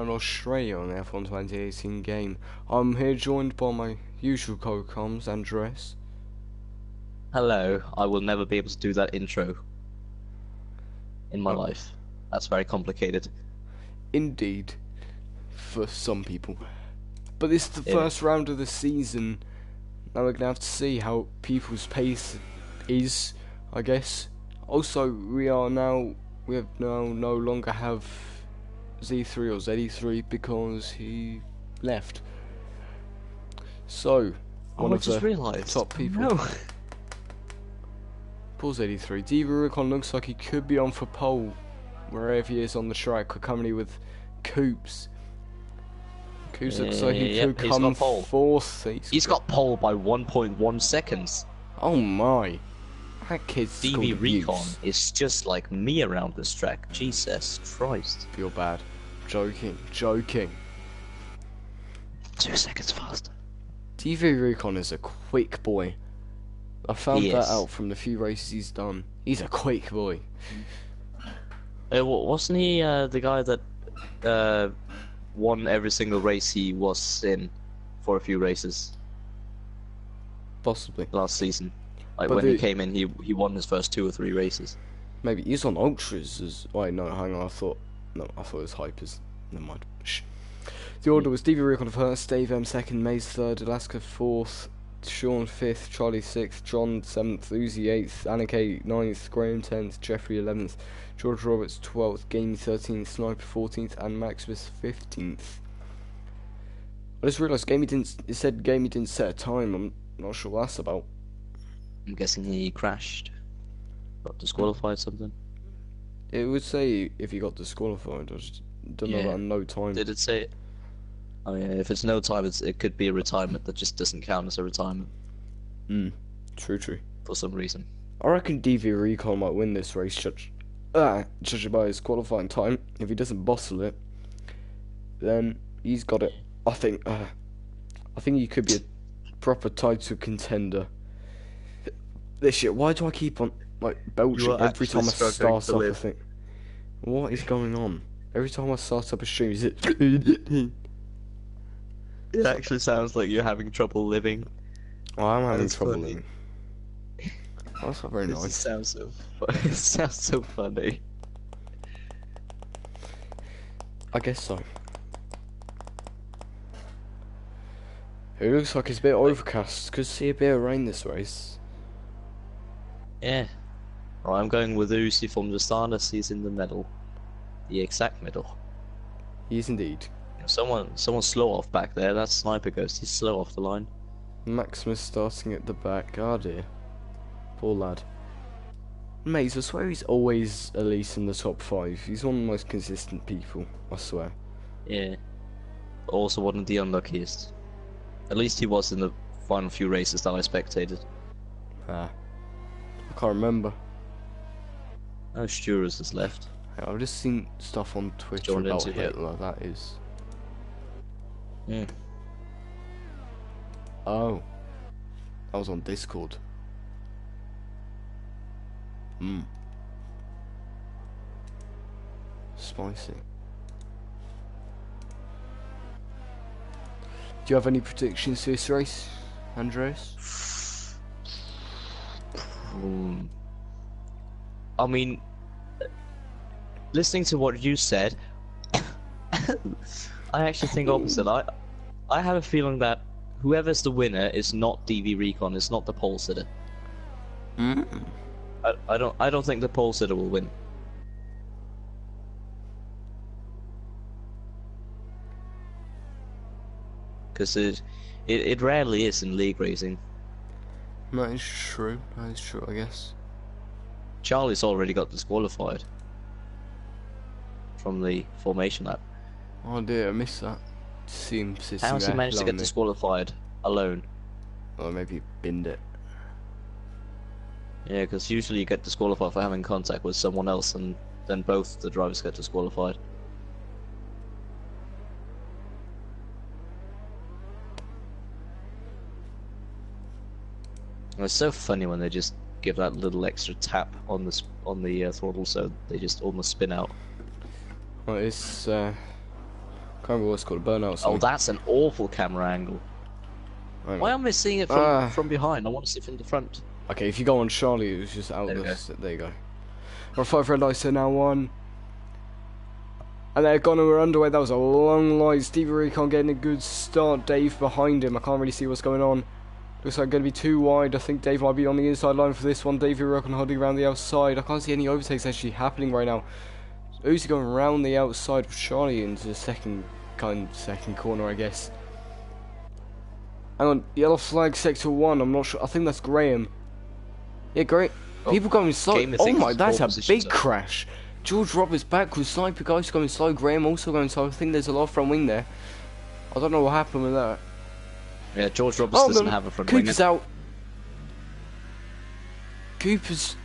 around Australia on the F1 2018 game. I'm here joined by my usual co-coms, Andres. Hello, I will never be able to do that intro in my Oh. life. That's very complicated. Indeed, for some people. But this is the Yeah. first round of the season. Now we're going to have to see how people's pace is, I guess. Also, we have now no longer have Z3 or ZE3 because he left. So, one I of just the realised. top people. No. Pulls 83. Rubicon looks like he could be on for pole wherever he is on the track. We're currently with Coops. Coops looks like he could he's come got pole. fourth. He's got pole by 1.1 seconds. Oh my. That kid's DV Recon abuse. is just like me around this track. Jesus Christ. Feel bad. Joking. 2 seconds faster. DV Recon is a quick boy. I found He that is. out from the few races he's done. He's a quick boy. Wasn't he the guy that won every single race he was in for a few races Possibly. last season? Like But when he came in, he won his first 2 or 3 races. Maybe he's on Ultras as... Wait, no, hang on, I thought it was Hypers. Never mind. Shh. The order was DV Recon first, Dave M second, Maze third, Alaska fourth, Sean fifth, Charlie sixth, John seventh, Uzi eighth, Annika ninth, Graham 10th, Jeffrey 11th, George Roberts 12th, Gamey 13th, Sniper 14th, and Maximus 15th. I just realised it said Gamey didn't set a time. I'm not sure what that's about. I'm guessing he crashed. Got disqualified something. It would say if he got disqualified. I just don't know about no time. Did it say it? I mean, if it's no time, it could be a retirement that just doesn't count as a retirement True. for some reason. I reckon DV Recon might win this race, judging by his qualifying time. If he doesn't bottle it, then he's got it. I think he could be a proper title contender this year. Why do I keep on belching every time I start up a thing? What is going on? Every time I start up a stream, is it? It actually sounds like you're having trouble living. Oh, I'm having That's trouble funny. living. That's not very It nice. sounds so. It sounds so funny. I guess so. It looks like it's a bit overcast. Could see a bit of rain this race. Yeah. Well, I'm going with Uzi from the start as he's in the middle, the exact middle. He is indeed. Someone slow off back there. That's Sniper Ghost. He's slow off the line. Maximus starting at the back. Oh dear. Poor lad. Maze, I swear he's always at least in the top 5. He's one of the most consistent people, I swear. Yeah. Also one of the unluckiest. At least he was in the final few races that I spectated. I can't remember. Oh, Sturas has left. I've just seen stuff on Twitter Joined in about too late. Hitler, that is. Yeah. Oh. That was on Discord. Spicy. Do you have any predictions to this race, Andres? I mean, listening to what you said, I actually think opposite. I have a feeling that whoever's the winner is not DV Recon. It's not the pole sitter. I don't think the pole sitter will win. Because it rarely is in league racing. That is true, I guess. Charlie's already got disqualified from the formation lap. Oh dear, I missed that. Seems How has he managed to get disqualified alone? Or maybe binned it. Yeah, because usually you get disqualified for having contact with someone else, and then both the drivers get disqualified. And it's so funny when they just give that little extra tap on the throttle, so they just almost spin out. Well, it's can't Can't remember what it's called, a burnout or Oh, something. that's an awful camera angle. Hang Why on. am I seeing it from behind? I want to see it from the front. Okay, if you go on Charlie, it was just out There we this. There you go. Our 5 red lights are now on. And they're gone and we're underway. That was a long line. Stevie Recon getting a good start. Dave behind him. I can't really see what's going on. Looks like going to be too wide. I think Dave might be on the inside line for this one. Davey Recon holding around the outside. I can't see any overtakes actually happening right now. Uzi going around the outside with Charlie into the second corner, I guess. Hang on, yellow flag sector 1. I'm not sure. I think that's Graham. Yeah, great. People going slow. Oh my, that's a big crash. George Roberts back with Sniper guys going slow. Graham also going slow. I think there's a lot of front wing there. I don't know what happened with that. Yeah, George Roberts doesn't have a front wing. Cooper's out. Cooper's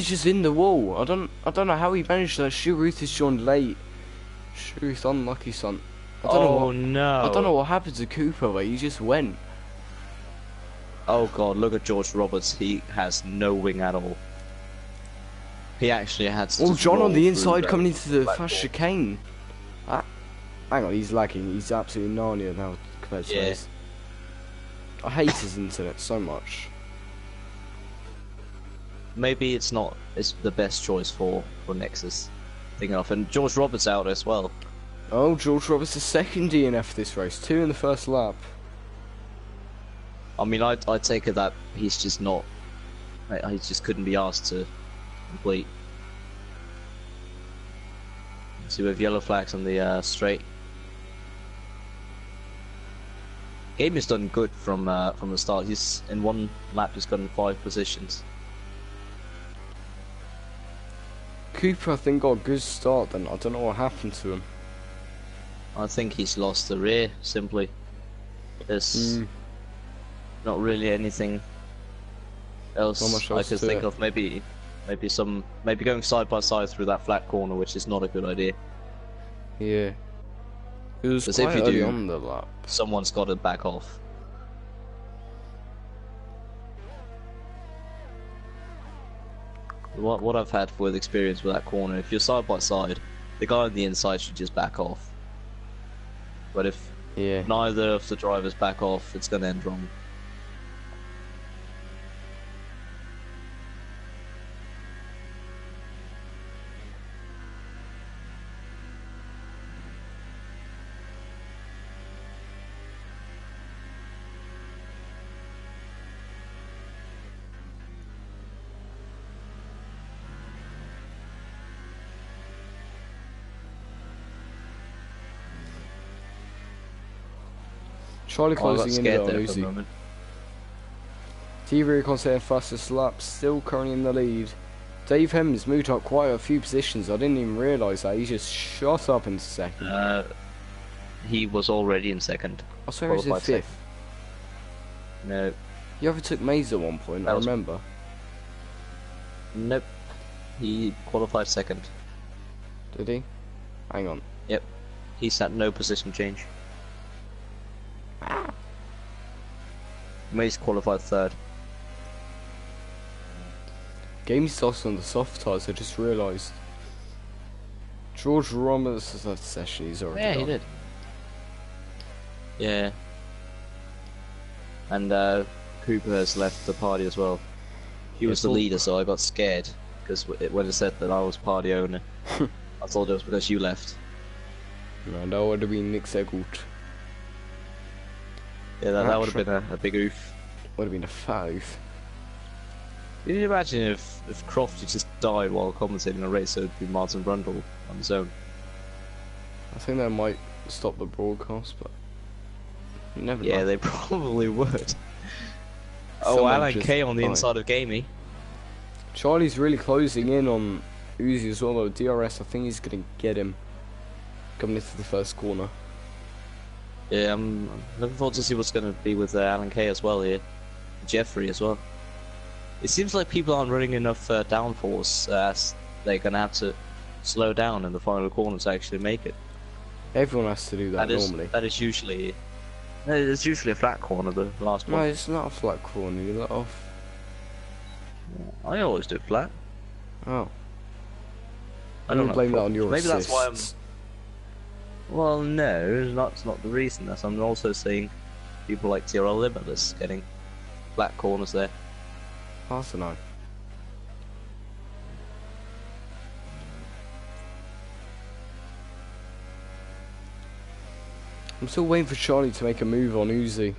just in the wall. I don't know how he managed that. Shuruth is joined late. Shuruth unlucky son. I don't know what happened to Cooper, but he just went. Oh god, look at George Roberts. He has no wing at all. He actually had to. Oh, John on the inside coming into the fast chicane. Hang on, he's lagging. He's absolutely Narnia now compared to this. I hate his internet so much. Maybe it's the best choice for Nexus. Thinking of, and George Roberts out as well. Oh, George Roberts the second DNF this race, 2 in the first lap. I mean, I take it that he's just not. He just couldn't be asked to complete. See, we have yellow flags on the straight. Game has done good from the start. He's in one lap. He's gotten 5 positions. Cooper, I think, got a good start. Then I don't know what happened to him. I think he's lost the rear simply. There's not really anything else I could think of. Maybe going side by side through that flat corner, which is not a good idea. Yeah. It was quite early on the lap. Someone's got to back off. What I've had with experience with that corner, if you're side by side, the guy on the inside should just back off. But if neither of the drivers back off, it's going to end wrong. Charlie closing in there on for a Uzi. moment. TV Recon setting fastest lap, still currently in the lead. Dave Hemm's moved up quite a few positions. I didn't even realise that. He just shot up into second. He was already in second. I swear he's in 5th. No. You overtook Maze at one point, I remember. Nope. He qualified second. Did he? Hang on. Yep. He's had no position change. Maze qualified third. Game starts on the soft tires, I just realised. George Roberts has left the session, he's already gone. He did. Yeah. And Cooper has left the party as well. He was the leader, so I got scared because when it said that I was party owner, I thought it was because you left. No, that would have been Nick Segalt. Yeah, that would have been a big oof. Would have been a fat oof. Can you imagine if Crofty just died while commentating a race, so it'd be Martin Brundle on his own? I think that might stop the broadcast, but you never know. Yeah, they probably would. Oh, Alan Kay on the inside of Gamey. Charlie's really closing in on Uzi as well, though. DRS, I think he's going to get him coming into the first corner. Yeah, I'm looking forward to see what's going to be with Alan Kay as well here. Jeffrey as well. It seems like people aren't running enough downforce, as they're going to have to slow down in the final corner to actually make it. Everyone has to do that normally. That is usually... It's usually a flat corner, the last one. No, it's not a flat corner, you let off. I always do flat. Oh. I don't blame that on your Maybe assists. that's why I'm... Well, no, that's not the reason. That's I'm also seeing people like TRL Limitless getting flat corners there. I don't know. I'm still waiting for Charlie to make a move on Uzi.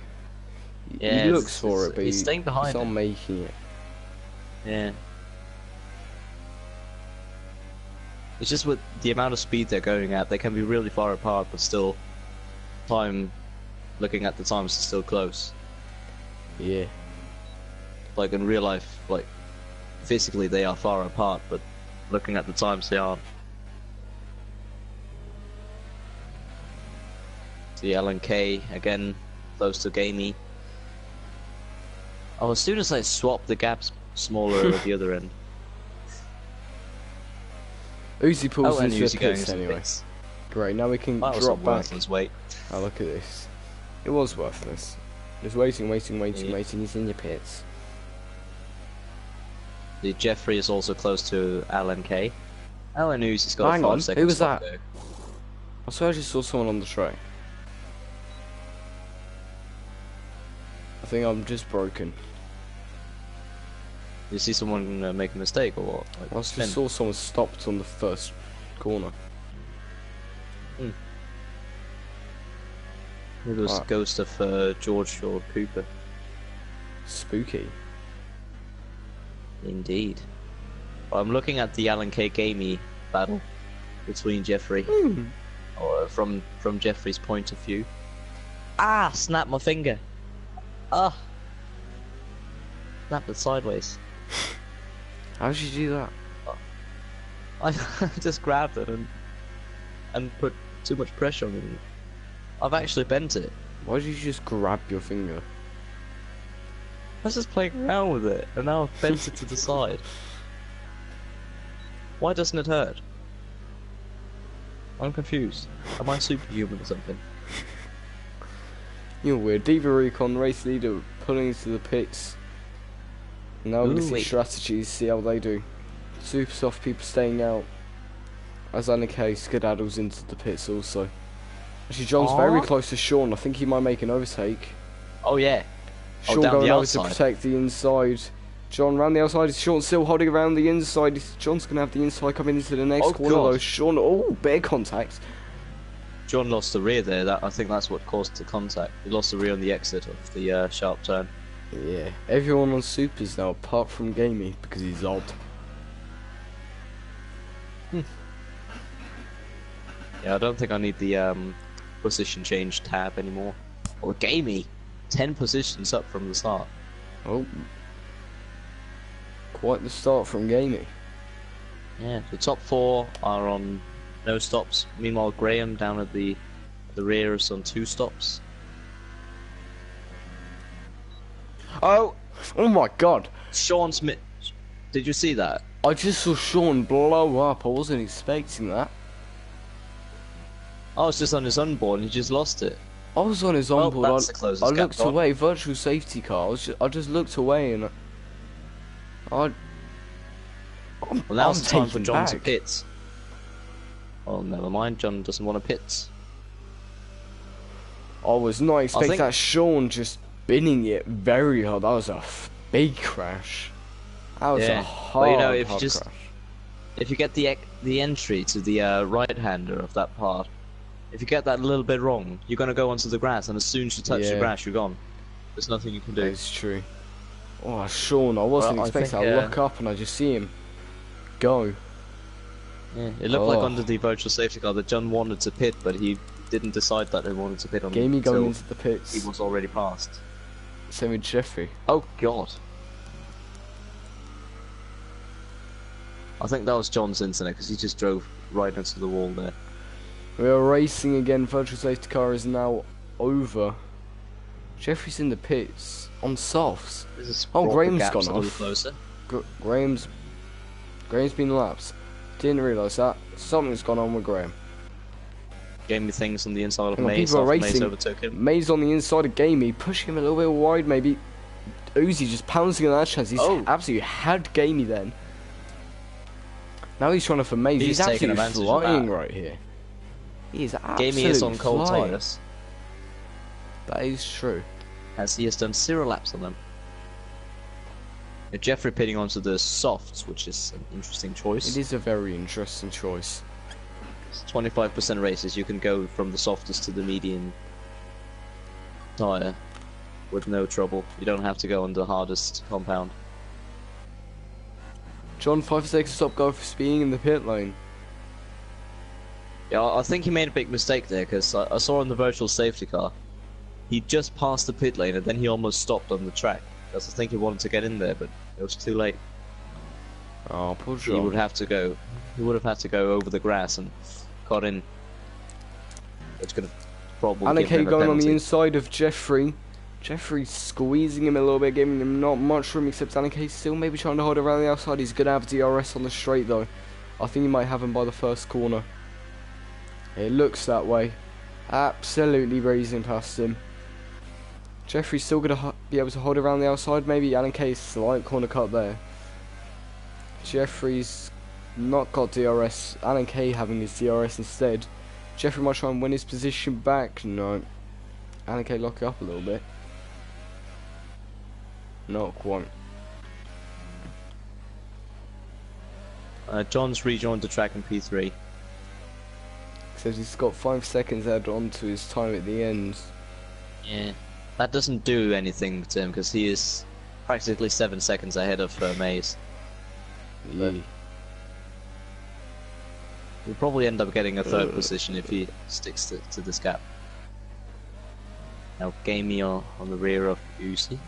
Yeah, he looks for it, but he's staying behind. He's not making it. Yeah. It's just with the amount of speed they're going at, they can be really far apart, but still, looking at the times, is still close. Yeah. Like in real life, like physically they are far apart, but looking at the times they aren't. The LNK again, close to Gamey. Oh, as soon as I swap, the gap's smaller at the other end. Uzi pulls into Uzi the pits anyway. Great, now we can drop back. Wait. Oh, look at this. It was worthless. Just waiting. He's in your pits. The Jeffrey is also close to LNK. Uzi's got Hang 5 on, seconds. who was that? Go. I swear I just saw someone on the track. I think I'm just broken. You see someone make a mistake or what? Like I just saw someone stopped on the first corner. Maybe it was the ghost of George or Cooper. Spooky. Indeed. Well, I'm looking at the Alan K. Gamey battle between Jeffrey, or from Jeffrey's point of view. Ah! Snap my finger. Ah! Snapped it sideways. How did you do that? I just grabbed it and put too much pressure on it. I've actually bent it. Why did you just grab your finger? I was just playing around with it, and now I've bent it to the side. Why doesn't it hurt? I'm confused. Am I superhuman or something? You're weird. Diva Recon, race leader, pulling into the pits. Now we're going to see strategies, see how they do. Super soft people staying out. As LNK skedaddles into the pits also. Actually, John's very close to Sean. I think he might make an overtake. Oh yeah. Sean going over to protect the inside. John round the outside. Sean's still holding around the inside. John's going to have the inside coming into the next corner though. Sean, bit of contact. John lost the rear there. I think that's what caused the contact. He lost the rear on the exit of the sharp turn. Yeah, everyone on supers now apart from Gamey because he's odd. Yeah, I don't think I need the position change tab anymore. Or Gamey, 10 positions up from the start. Oh, quite the start from Gamey. Yeah, the top 4 are on no stops. Meanwhile, Graham down at the rear is on 2 stops. Oh my God! Sean Smith, did you see that? I just saw Sean blow up. I wasn't expecting that. I was just on his onboard and he just lost it. I was on his onboard. I looked away. Virtual safety car. I just looked away and well, now's the time for John to pit. Oh, never mind. John doesn't want to pit. I was not expecting that. Sean just binning it very hard. That was a big crash. That was a hard, crash. If you get the entry to the right-hander of that part, if you get that a little bit wrong, you're going to go onto the grass, and as soon as you touch the grass, you're gone. There's nothing you can do. It's true. Oh, Sean, I wasn't expecting. I look up and I just see him go. Yeah, it looked like under the virtual safety car that John wanted to pit, but he didn't decide that he wanted to pit on. Gamey going into the pits. He was already passed. Same with Jeffrey. Oh God. I think that was John's internet because he just drove right into the wall there. We are racing again. Virtual safety car is now over. Jeffrey's in the pits on softs. Graham's gone off. Graham's been lapped. Didn't realise that. Something's gone on with Graham. Gave me things on the inside of Maze. People are racing. Maze overtook him. Maze on the inside of Gamey, pushing him a little bit wide maybe. Uzi just pouncing on that chance. He's absolutely had Gamey then. Now he's trying to for Maze. He's absolutely flying right here. He is absolutely Gaming is on cold flying. tires. That is true. As he has done 0 laps on them. Jeffrey pitting onto the softs, which is an interesting choice. It is a very interesting choice. 25% races, you can go from the softest to the medium tyre with no trouble. You don't have to go on the hardest compound. John, 5 seconds stop go for being in the pit lane. Yeah, I think he made a big mistake there, because I saw on the virtual safety car, he just passed the pit lane and then he almost stopped on the track. Because I think he wanted to get in there, but it was too late. Oh, poor John. He would have to go. He would have had to go over the grass and got in. It's gonna probably give him a going on the penalty. inside of Jeffrey. Jeffrey squeezing him a little bit, giving him not much room, except Anike still maybe trying to hold around the outside. He's going to have DRS on the straight though. I think he might have him by the first corner. It looks that way. Absolutely raising past him. Jeffrey's still going to be able to hold around the outside. Maybe Anike slight corner cut there. Jeffrey's not got DRS. Anike having his DRS instead. Jeffrey might try and win his position back. No. Anike lock it up a little bit. Not quite. John's rejoined the track in P3. Says he's got 5 seconds added on to his time at the end. Yeah, that doesn't do anything to him because he is practically 7 seconds ahead of Mays. Yeah. He'll probably end up getting a third position if he sticks to this gap. Now Gamey on the rear of Uzi.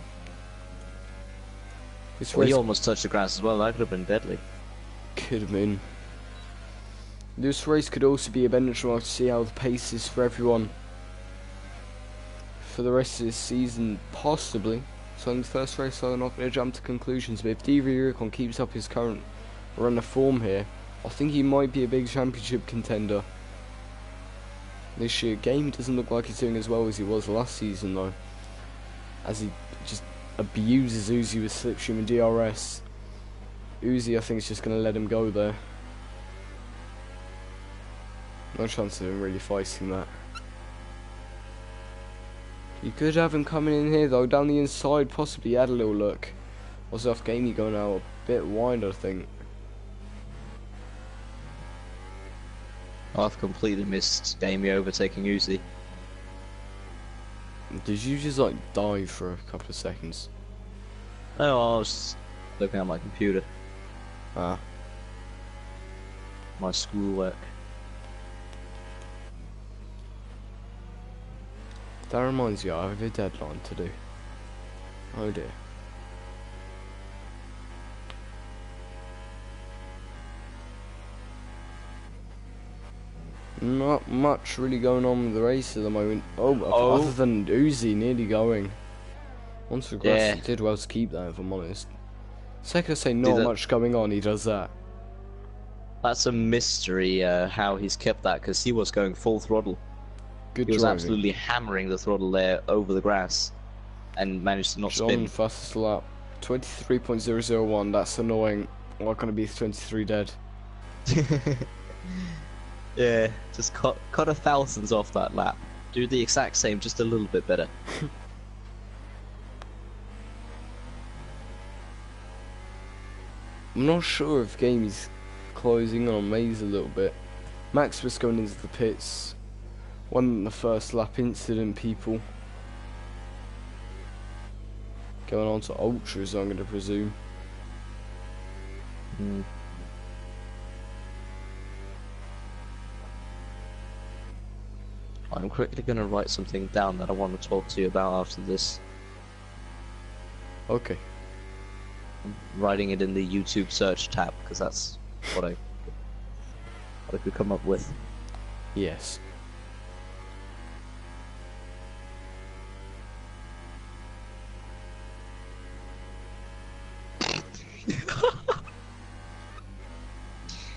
He almost touched the grass as well. That could have been deadly. Could have been. This race could also be a benchmark to see how the pace is for everyone for the rest of this season, possibly. So in the first race, I'm not going to jump to conclusions, but if DV keeps up his current run of form here, I think he might be a big championship contender this year. Game doesn't look like he's doing as well as he was last season though, as he just abuses Uzi with slipstream and DRS. Uzi I think is just going to let him go there. No chance of him really fighting that. You could have him coming in here though, down the inside, possibly add a little look. Also off Gamey going out a bit wide I think. I've completely missed Gamey overtaking Uzi. Did you just like dive for a couple of seconds? No, I was looking at my computer. Ah. My schoolwork. That reminds me, I have a deadline to do. Oh dear. Not much really going on with the race at the moment. Other than Uzi nearly going. Once the grass did well to keep that, if I'm honest. Second I say not much going on, he does that. That's a mystery how he's kept that, because he was going full throttle. Good he was driving. Absolutely hammering the throttle there over the grass and managed to not spin. Fastest lap 23.001. That's annoying. Why can't it be 23 dead? Yeah, just cut a thousands off that lap. Do the exact same, just a little bit better. I'm not sure if Gamey's closing on Maze a little bit. Max was going into the pits. One the first lap incident, people. Going on to Ultras, I'm going to presume. I'm quickly going to write something down that I want to talk to you about after this. Okay. I'm writing it in the YouTube search tab, because that's what I could come up with. Yes.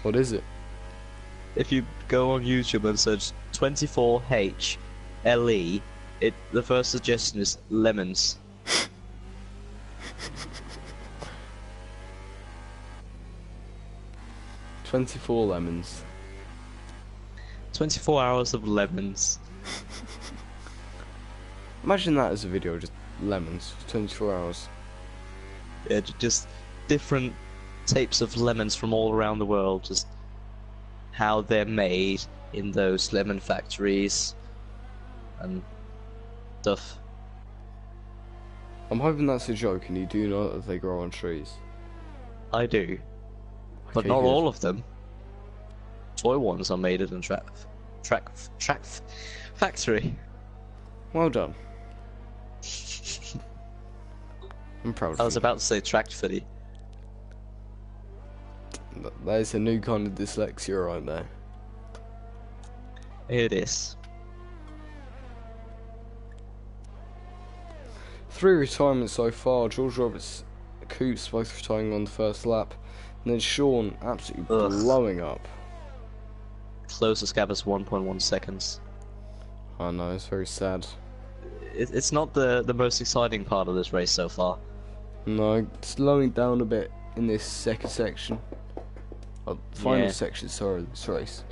What is it? If you go on YouTube and search 24HLE, the first suggestion is lemons. 24 lemons. 24 hours of lemons. Imagine that as a video, just lemons, 24 hours. Yeah, just different types of lemons from all around the world, just how they're made in those lemon factories and stuff. I'm hoping that's a joke and you do know that they grow on trees. I do, but Okay, not good. all of them. Toy ones are made in a track factory. Well done. I'm proud of I was you. about to say tractfully. That is a new kind of dyslexia right there. It is. 3 retirements so far. George Roberts, Coops both retiring on the first lap. And then Sean absolutely blowing up. Closest gap is 1.1 seconds. I know, it's very sad. It's not the most exciting part of this race so far. No, slowing down a bit in this second section. Final section, sorry, this race.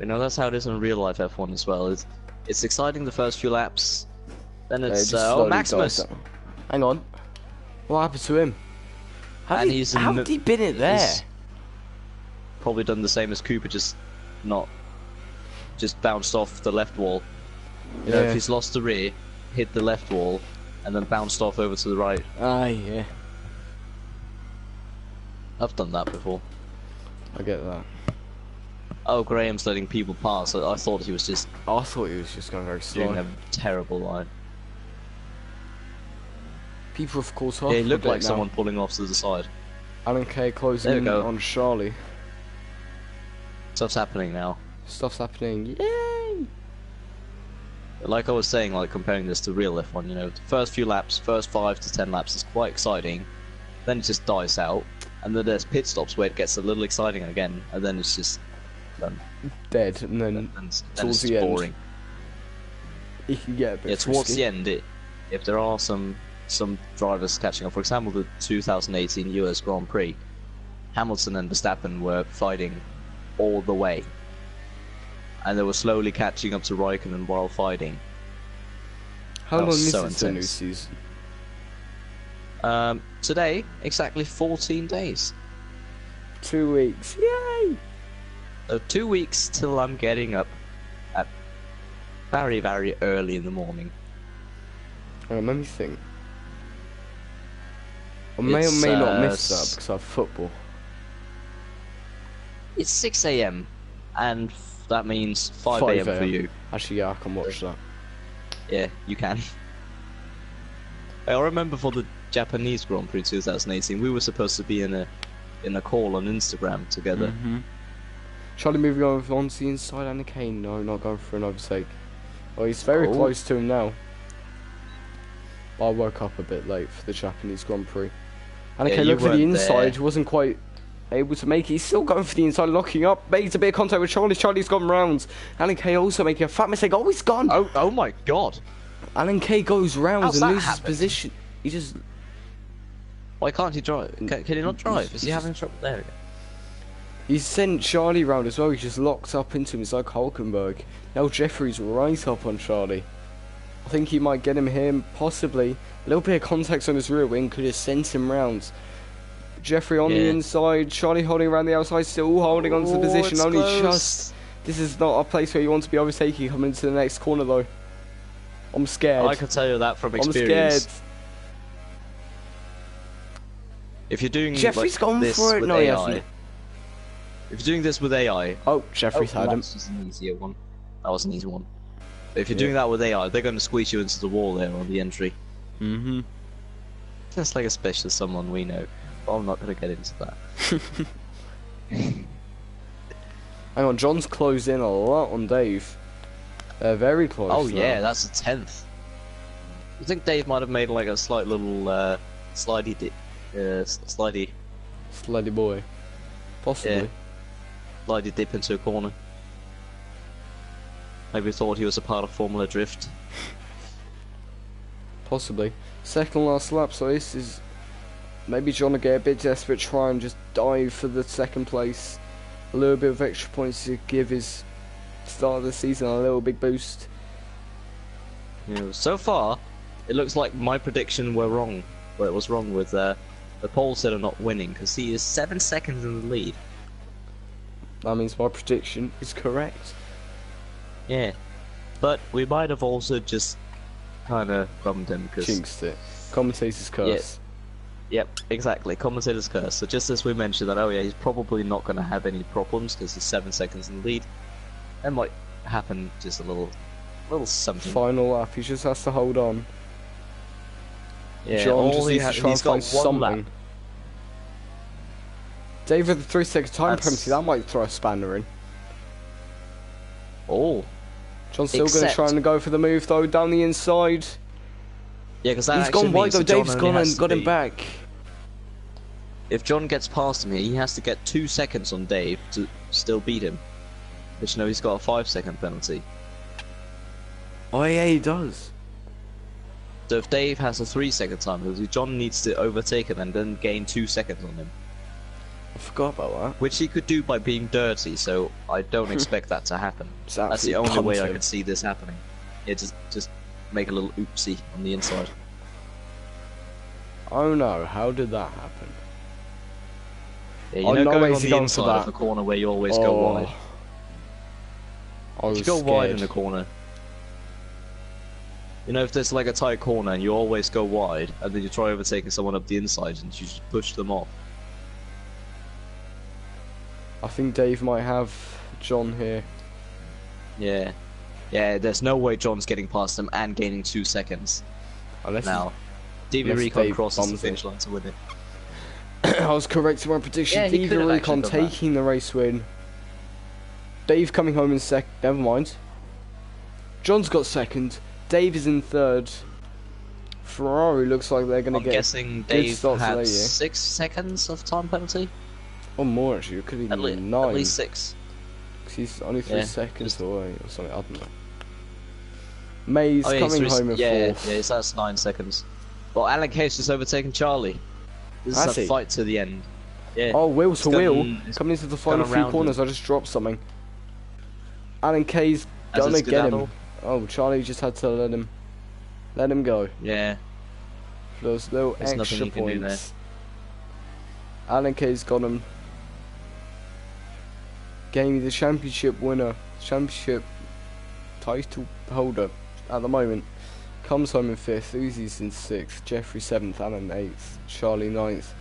You know, that's how it is in real life F1 as well. It's exciting the first few laps, then it's oh, Maximus. Hang on, what happened to him? How did he bin it there? He's probably done the same as Cooper, just bounced off the left wall. You know, if he's lost the rear, hit the left wall, and then bounced off over to the right. Ah, yeah. I've done that before. I get that. Oh, Graham's letting people pass. I thought he was just I thought he was just going very slow. doing a terrible line. People, of course, Yeah, he looked like someone pulling off to the side. Alan Kay closing in on Charlie. Stuff's happening now. Stuff's happening. Yay! Like I was saying, like comparing this to real F1, you know, the first few laps, first 5 to 10 laps is quite exciting. Then it just dies out, and then there's pit stops where it gets a little exciting again, and then it's just done. Dead, and then towards the boring. End, it can get a bit towards frisky. the end, if there are some drivers catching up, for example, the 2018 US Grand Prix, Hamilton and Verstappen were fighting all the way, and they were slowly catching up to Raikkonen while fighting. How long is the new season? Today, exactly 14 days. 2 weeks. Yay! So 2 weeks till I'm getting up at very, very early in the morning. Let me think. I may or may not miss that because I have football. It's 6 AM, and that means 5 AM for you. Actually, yeah, I can watch that. Yeah, you can. I remember for the Japanese Grand Prix 2018, we were supposed to be in a call on Instagram together. Charlie moving over onto the inside, and Kane, no, not going for an overtake. Well, he's very close to him now. But I woke up a bit late for the Japanese Grand Prix. And Kane looked for the inside, wasn't quite able to make it. He's still going for the inside, locking up, makes a bit of contact with Charlie. Charlie's gone round. Alan Kay also making a fat mistake. Oh, he's gone! Oh my god! Alan Kay goes round and loses position. He just... Why can't he drive? Can he not drive? Is he having trouble there again? He's sent Charlie round as well. He just locked up into him. It's like Hulkenberg. Now Jeffrey's right up on Charlie. I think he might get him here, possibly. A little bit of contact on his rear wing could have sent him round. Jeffrey on the inside, Charlie holding around the outside, still holding on to the position, only just. This is not a place where you want to be overtaking coming into the next corner though. I'm scared. I can tell you that from experience. I'm scared. If you're doing Jeffrey's gone for it, no he hasn't. If you're doing this with AI... Oh, Jeffrey's had him. That was an easier one. That was an easy one. But if you're doing that with AI, they're going to squeeze you into the wall there on the entry. Just like especially someone we know. But I'm not going to get into that. Hang on, John's closed in a lot on Dave. Very close. Oh yeah, that's a 10th. I think Dave might have made like a slight little slidey dip. Slidey boy. Possibly. Yeah. Slidey dip into a corner. Maybe thought he was a part of Formula Drift. Possibly. Second last lap, so this is... Maybe John will get a bit desperate, try and just dive for the second place. A little bit of extra points to give his start of the season, a little big boost. So far, it looks like my prediction were wrong. Well, it was wrong with the poll said I'm not winning because he is 7 seconds in the lead. That means my prediction is correct. Yeah, but we might have also just kind of bummed him because jinxed it. Commentator's curse. Yep, exactly. Commentator's curse. So just as we mentioned that, oh yeah, he's probably not going to have any problems because he's 7 seconds in the lead. That might happen just a little something. Final lap. He just has to hold on. Yeah, John just needs to try and find something. Lap. David, the 3 second time penalty, that might throw a spanner in. Oh. John's still going to try and go for the move though, down the inside. Yeah, because he's gone wide though, Dave's gone and got him back. If John gets past him here, he has to get 2 seconds on Dave to still beat him. But you know, he's got a 5 second penalty. Oh yeah, he does. So if Dave has a 3 second time penalty, John needs to overtake him and then gain 2 seconds on him. I forgot about that. Which he could do by being dirty, so I don't expect that to happen. That's the only way I could see this happening. Yeah, just make a little oopsie on the inside. Oh no, how did that happen? Yeah, you know, going on the inside of the corner where you always go wide. If you go wide in the corner, you know, if there's like a tight corner and you always go wide, and then you try overtaking someone up the inside and you just push them off. I think Dave might have John here. Yeah. Yeah, there's no way John's getting past him and gaining 2 seconds. Unless now, DV Recon crosses the finish line to win it. I was correct in my prediction. Yeah, DV Recon taking the race win. Dave coming home in second. Never mind. John's got second. Dave is in third. Ferrari looks like they're going to get. I'm guessing Dave had 6 seconds of time penalty. Or more actually. It could be 9. At least 6. He's only 3 seconds away or something. I don't know. May's coming home in fourth. Yeah, so that's 9 seconds. Well, Alan Case just overtaken Charlie. This is a fight to the end. Yeah. Oh, wheel to wheel. Coming into the final few corners, I just dropped something. Alan K's gonna get him. Oh, Charlie just had to let him go. Yeah. For those little extra points. Alan K's got him. Gave me the championship winner, championship title holder at the moment. Comes home in 5th, Uzi's in 6th, Jeffrey 7th, Alan 8th, Charlie 9th,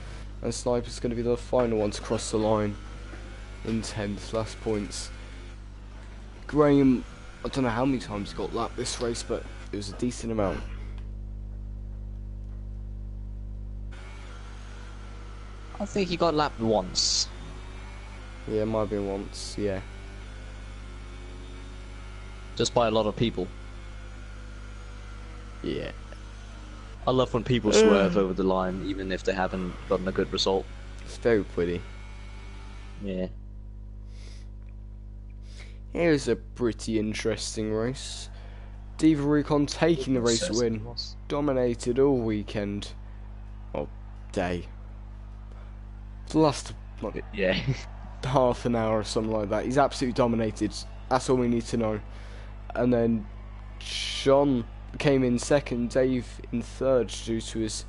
and Sniper's going to be the final one to cross the line in 10th, last points. Graham, I don't know how many times he got lapped this race, but it was a decent amount. I think he got lapped once. Yeah, it might have been once, yeah. Just by a lot of people. Yeah. I love when people swerve over the line, even if they haven't gotten a good result. It's very pretty. Yeah. Here's a pretty interesting race. Diva Recon taking the race win. Dominated all weekend. Or day. The last half an hour or something like that. He's absolutely dominated. That's all we need to know. And then John came in second, Dave in third due to his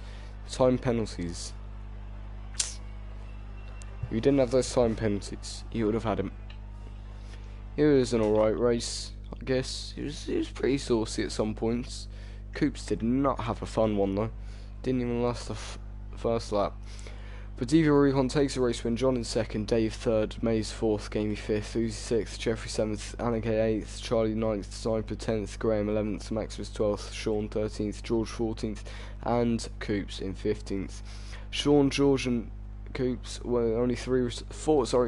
time penalties. If he didn't have those time penalties, he would have had him. It was an alright race, I guess. It was pretty saucy at some points. Coops did not have a fun one though. Didn't even last the first lap. But Diva Recon takes the race win. John in second, Dave third, Mays fourth, Gamey fifth, Uzi sixth, Jeffrey seventh, Annika eighth, Charlie ninth, Sniper 10th, Graham 11th, Maximus 12th, Sean 13th, George 14th, and Coops in 15th. Sean, George, and Coops were only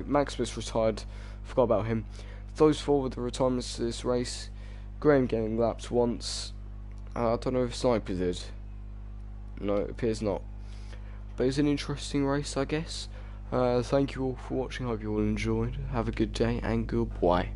Maximus retired. Forgot about him. Those 4 were the retirements to this race. Graham getting lapped once. I don't know if Sniper did. No, it appears not. But it was an interesting race, I guess. Thank you all for watching. Hope you all enjoyed. Have a good day and goodbye.